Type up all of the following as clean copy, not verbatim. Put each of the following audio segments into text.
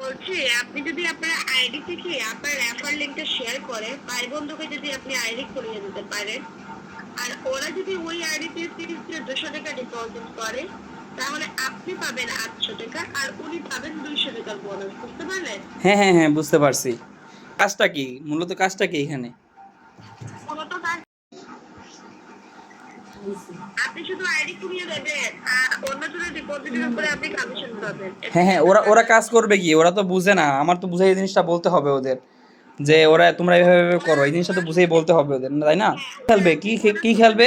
বলছি আপনি যদি আপনার আইডি থেকে আপনার রেফার লিংকটা শেয়ার করে ভাই বন্ধুকে যদি আপনি আইডি করিয়ে দিতে পারেন, আর ওরা যদি ওই আইডিতে 200 টাকা ডিপোজিট করে, তাহলে আপনি পাবেন 800 টাকা আর উনি পাবেন 200 টাকা বোনাস। বুঝতে পারলেন? হ্যাঁ হ্যাঁ হ্যাঁ, বুঝতে পারছি। কাজটা কি, মূলত কাজটা কি এখানে? মূলত আপনি শুধু আইডি করিয়ে দেবেন আর অন্যজনের ডিপোজিটের উপরে আপনি কমিশন পাবেন। হ্যাঁ হ্যাঁ, ওরা ওরা কাজ করবে কি? ওরা তো বুঝে না, আমার তো বুঝে এই জিনিসটা বলতে হবে ওদের, যে ওরা তোমরা এভাবে এভাবে করো, এই জিনিসটা তো বুঝেই বলতে হবে ওদের, তাই না? খেলবে কি, কি খেলবে,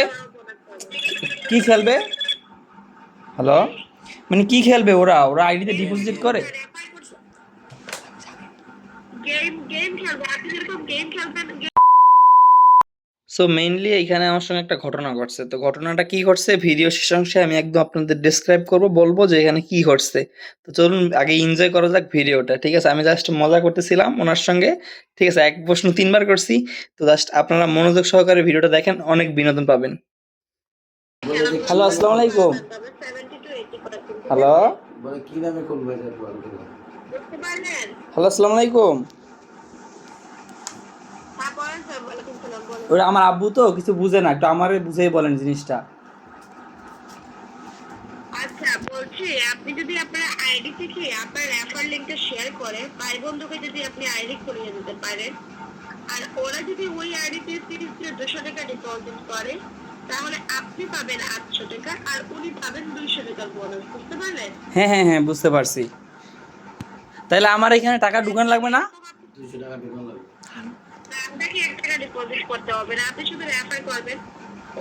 কি খেলবে? হ্যালো, মানে কি খেলবে ওরা? ওরা আইডিতে ডিপোজিট করে? গেম গেম খেলবো, আপনি যেরকম গেম খেলবেন। সো মেইনলি এখানে আমার সঙ্গে একটা ঘটনা ঘটছে। তো ঘটনাটা কি ঘটছে ভিডিও শেষ অংশে আমি একদম আপনাদের ডেসক্রাইব করব, বলবো যে এখানে কি ঘটছে। তো চলুন আগে এনজয় করা যাক ভিডিওটা, ঠিক আছে? আমি জাস্ট মজা করতেছিলাম ওনার সঙ্গে, ঠিক আছে? এক প্রশ্ন 3 বার করছি। তো জাস্ট আপনারা মনোযোগ সহকারে ভিডিওটা দেখেন, অনেক বিনোদন পাবেন। হ্যালো, আসসালামু আলাইকুম। হ্যালো বলে কি নামে করবো এটা বলতে বুঝতে পারলেন? হ্যালো, আসসালামু আলাইকুম। হ্যাঁ বলেন স্যার, ওয়ালাইকুম সালাম, বলেন। ওরা আমার আব্বু তো কিছু বুঝে না, একটু আমারে বুঝেই বলেন জিনিসটা। আচ্ছা বলছি, আপনি যদি আপনার আইডি থেকে আপনার রেফার লিংকটা শেয়ার করে ভাই বন্ধুকে যদি আপনি আইডি করিয়ে দিতে পারেন, আর ওরা যদি ওই আইডিতে 200 টাকা ডিপোজিট করে, তাহলে আপনি পাবেন 800 টাকা আর উনি পাবেন 200 টাকা বোনাস। বুঝতে পারলেন? হ্যাঁ হ্যাঁ হ্যাঁ, বুঝতে পারছি। তাহলে আমার এখানে টাকা ঢুকান লাগবে না? 200 টাকা বেতন লাগবে। আপনাকে 1 টাকা ডিপোজিট করতে হবে না, আপনি শুধু রেফার করবেন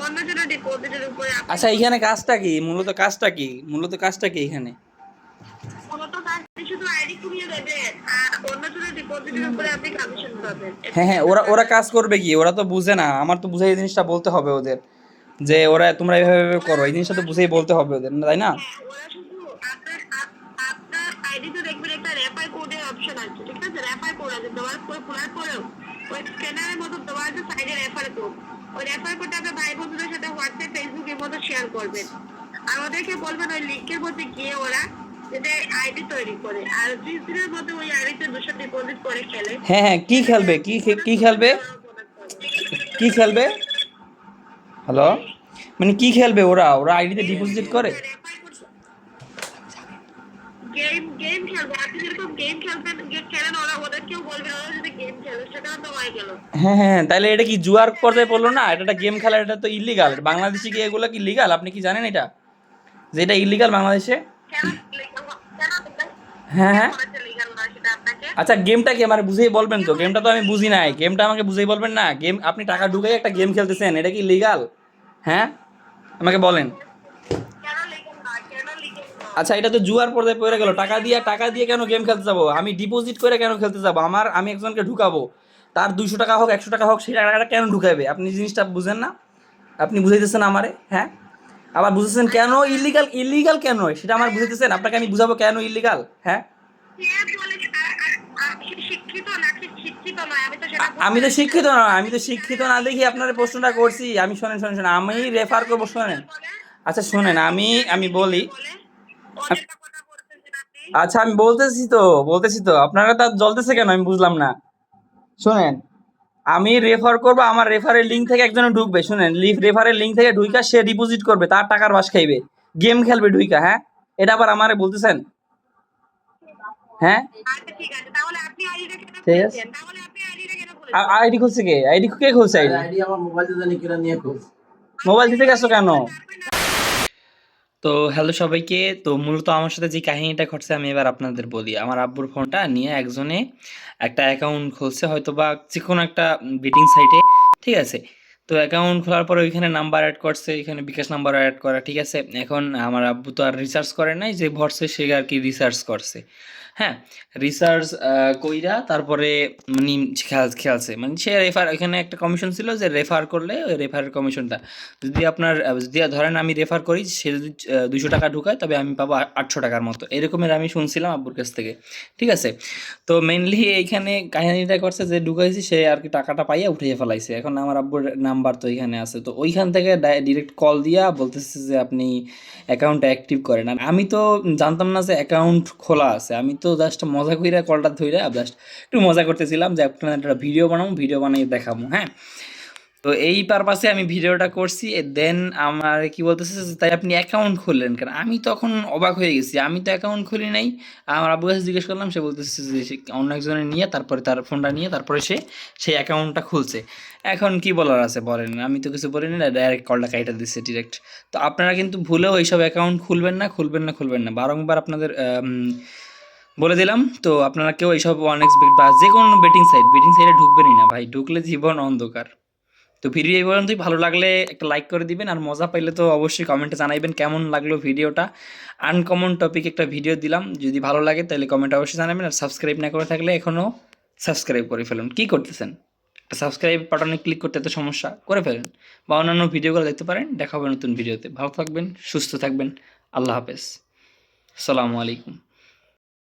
অন্যজনের ডিপোজিটের উপরে। আচ্ছা, এখানে কাজটা কি, মূলত কাজটা কি, মূলত কাজটা কি এখানে? মূলত আপনি শুধু আইডি করিয়ে দেবেন আর অন্যজনের ডিপোজিটের উপরে আপনি কমিশন পাবেন। হ্যাঁ হ্যাঁ, ওরা ওরা কাজ করবে কি? ওরা তো বুঝে না, আমার তো বুঝে এই জিনিসটা বলতে হবে ওদের, যে ওরা তোমরা এভাবে এভাবে করো, এই জিনিসটা তো বুঝেই বলতে হবে ওদের, তাই না? হ্যাঁ, ওরা শুধু আপনার আইডিতে দেখবেন একটা রেফার কোডের অপশন আছে, ঠিক আছে? রেফার কোড আছে, দেওয়ার পরে খোলার পরেও ওই স্ক্যানারের মতো দেওয়া আছে সাইডে রেফার কোড। ওই রেফার কোডটা আপনার ভাই বন্ধুদের সাথে হোয়াটসঅ্যাপ ফেসবুকের মতো শেয়ার করবেন, আর ওদেরকে বলবেন ওই লিঙ্কের মধ্যে গিয়ে ওরা যাতে আইডি তৈরি করে, আর 30 দিনের মধ্যে ওই আইডিতে 200 ডিপোজিট করে খেলে। হ্যাঁ হ্যাঁ, কি খেলবে, কি খেলবে, কি খেলবে? হ্যালো, মানে কি খেলবে ওরা? ওরা আইডিতে ডিপোজিট করে? গেম গেম খেলবো, আপনি যেরকম গেম খেলবেন খেলেন, ওরা ওদেরকেও বলবেন ওরা যদি গেম খেলে, সেটা তো হয়ে গেল। হ্যাঁ হ্যাঁ, তাহলে এটা কি জুয়ার পর্যায়ে পড়লো না? এটা একটা গেম খেলা, এটা তো ইলিগাল। বাংলাদেশে কি এগুলো কি লিগাল? আপনি কি জানেন এটা, যে এটা ইলিগাল বাংলাদেশে? কেন legal কেন legal? হ্যাঁ কে হ্যাঁ। বলেছে legal নয় সেটা আপনাকে? আচ্ছা, গেমটা কি আমার বুঝেই বলবেন তো? গেমটা তো আমি বুঝি নাই, গেমটা আমাকে বুঝেই বলবেন না? গেম আপনি টাকা ঢুকাই একটা গেম খেলতেছেন, এটা কি লিগাল? হ্যাঁ, আমাকে বলেন। কেন legal নয়? কেন legal নয়? আচ্ছা, এটা তো জুয়ার পর্যায়ে পড়ে গেল। টাকা দিয়ে কেন গেম খেলতে যাবো? আমি ডিপোজিট করে কেন খেলতে যাবো? আমি একজনকে ঢুকাবো, তার 200 টাকা হোক 100 টাকা হোক, সেই টাকাটা কেন ঢুকাবে? আপনি জিনিসটা বুঝেন না? আপনি বুঝাইতেছেন আমারে, হ্যাঁ? আবার বুঝেছেন কেন ইলিগাল, ইলিগাল কেন সেটা আমার বুঝাইতেছেন। আপনাকে আমি বুঝাবো কেন ইলিগাল, হ্যাঁ? কে বলেছে? আপনি শিক্ষিত নাকি শিক্ষিত নয়? আমি তো সেটা আমি তো বুঝতে শিক্ষিত চাচ্ছি। না, আমি তো শিক্ষিত না দেখি আপনার প্রশ্নটা করছি। আমি শোনেন শোনেন শোনেন, আমি রেফার করবো, শোনেন। আচ্ছা শোনেন, আমি বলি। বলে অনেকটা কথা বলতেছেন আপনি। আচ্ছা আমি বলতেছি তো আপনারা তার জ্বলতেছে কেন আমি বুঝলাম না। শোনেন, আমি রেফার করবো, আমার রেফারের লিঙ্ক থেকে একজনে ঢুকবে, শুনেন, রেফারের লিঙ্ক থেকে ঢুইকা সে ডিপোজিট করবে, তার টাকার বাস খাইবে, গেম খেলবে ঢুইকা, হ্যাঁ? এটা আবার আমারে বলতেছেন, হ্যাঁ? আচ্ছা ঠিক আছে, তাহলে আপনি আইডিটা কেন ঠিক আছে, খুলেছেন? তাহলে আপনি আইডিটা কেন খুলেছেন? আইডি খুলছে কে? আইডি কে খুলছে? আইডি আইডি আমার মোবাইল জানি কিনা নিয়ে খোঁজ। মোবাইল দিতে গেছো কেন? তো হ্যালো সবাইকে। তো মূলত আমার সাথে যে কাহিনীটা ঘটছে আমি এবার আপনাদের বলি। আমার আব্বুর ফোনটা নিয়ে একজনে একটা অ্যাকাউন্ট খুলছে, হয়তো বা যে কোনো একটা বেটিং সাইটে, ঠিক আছে? তো অ্যাকাউন্ট খোলার পরে ওইখানে নাম্বার অ্যাড করছে, এখানে বিকাশ নাম্বার অ্যাড করা, ঠিক আছে? এখন আমার আব্বু তো আর রিসার্চ করে নাই, যে ভরছে সে আর কি রিসার্চ করছে, হ্যাঁ? রিসার্চ কইরা তারপরে মানে খেয়ালছে, মানে সে রেফার, এখানে একটা কমিশন ছিল যে রেফার করলে ওই রেফারের কমিশনটা যদি আপনার যদি ধরেন আমি রেফার করি, সে যদি 200 টাকা ঢুকায় তবে আমি পাবো 800 টাকার মতো, এরকমের আমি শুনছিলাম আব্বুর কাছ থেকে, ঠিক আছে? তো মেইনলি এইখানে কাহিনীটা করছে যে ঢুকাইছি, সে আর কি টাকাটা পাইয়া উঠিয়ে ফেলাইছে। এখন আমার আব্বুর নাম্বার তো এখানে আছে, তো ওইখান থেকে ডিরেক্ট কল দিয়া বলতেছে যে আপনি অ্যাকাউন্টটা অ্যাক্টিভ করেন। আর আমি তো জানতাম না যে অ্যাকাউন্ট খোলা আছে, আমি তো তো জাস্ট মজা কইরা কলটা ধইরা জাস্ট একটু মজা করতেছিলাম যে আপনাদের একটা ভিডিও বানাবো, ভিডিও বানিয়ে দেখাবো, হ্যাঁ? তো এই পারপাসে আমি ভিডিওটা করছি। দেন আমার কি বলতেছে যে, "তাই আপনি অ্যাকাউন্ট খুললেন কেন?" আমি তখন অবাক হয়ে গেছি। আমি তো অ্যাকাউন্ট খুলি নাই। আমার আব্বুর কাছে জিজ্ঞেস করলাম, সে বলতেছে যে সে অন্য একজনের নিয়ে তারপরে তার ফোনটা নিয়ে তারপরে সে সেই অ্যাকাউন্টটা খুলছে। এখন কি বলার আছে বলেন? আমি তো কিছু বলিনি না, ডাইরেক্ট কলটা কাইটা দিছে ডিরেক্ট। তো আপনারা কিন্তু ভুলেও এইসব অ্যাকাউন্ট খুলবেন না, খুলবেন না, খুলবেন না। বারংবার আপনাদের বলে দিলাম। তো আপনারা কেউ এইসব OneXBet বা যেকোনো বেটিং সাইটে ঢুকবেনই না ভাই। ঢুকলে জীবন অন্ধকার। তো ভিডিও এই পর্যন্তই। ভালো লাগলে একটা লাইক করে দিবেন, আর মজা পাইলে তো অবশ্যই কমেন্টে জানাইবেন কেমন লাগলো ভিডিওটা। আনকমন টপিক একটা ভিডিও দিলাম, যদি ভালো লাগে তাহলে কমেন্টে অবশ্যই জানাবেন। আর সাবস্ক্রাইব না করে থাকলে এখনও সাবস্ক্রাইব করে ফেলুন। কী করতেছেন? সাবস্ক্রাইব বাটনে ক্লিক করতে এত সমস্যা, করে ফেলেন। বা অন্যান্য ভিডিওগুলো দেখতে পারেন। দেখা হবে নতুন ভিডিওতে। ভালো থাকবেন, সুস্থ থাকবেন। আল্লাহ হাফেজ। আসসালামু আলাইকুম।